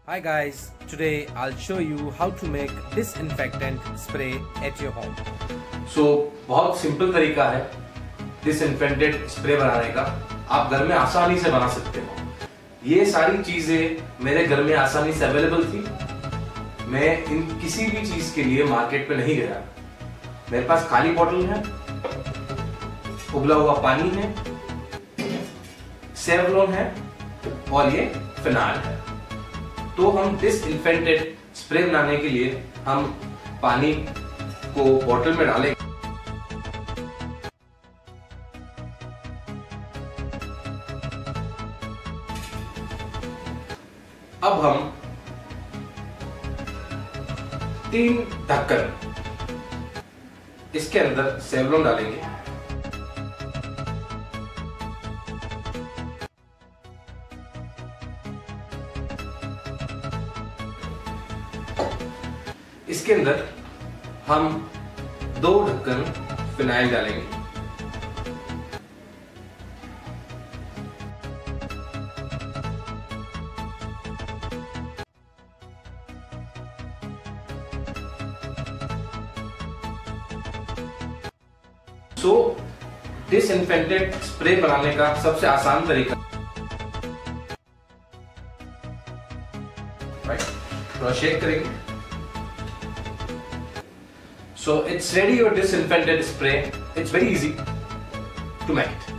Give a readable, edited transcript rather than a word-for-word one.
Hi guys, today I'll show you how to make disinfectant spray at your home. बहुत simple तरीका है disinfectant spray बनाने का। आप घर में आसानी से बना सकते हो। ये सारी चीजें मेरे घर में आसानी से अवेलेबल थी। मैं इन किसी भी चीज के लिए मार्केट पे नहीं गया। मेरे पास खाली बोतल है, उबला हुआ पानी है, सेवलॉन है और ये फिनाइल है। तो हम डिसइंफेक्टेंट स्प्रे बनाने के लिए हम पानी को बोतल में डालेंगे। अब हम 3 ढक्कन इसके अंदर सेवलॉन डालेंगे। इसके अंदर हम 2 ढक्कन फिनाइल डालेंगे। डिसइंफेक्टेंट स्प्रे बनाने का सबसे आसान तरीका, थोड़ा शेक करेंगे। So it's ready, your disinfectant spray. It's very easy to make it.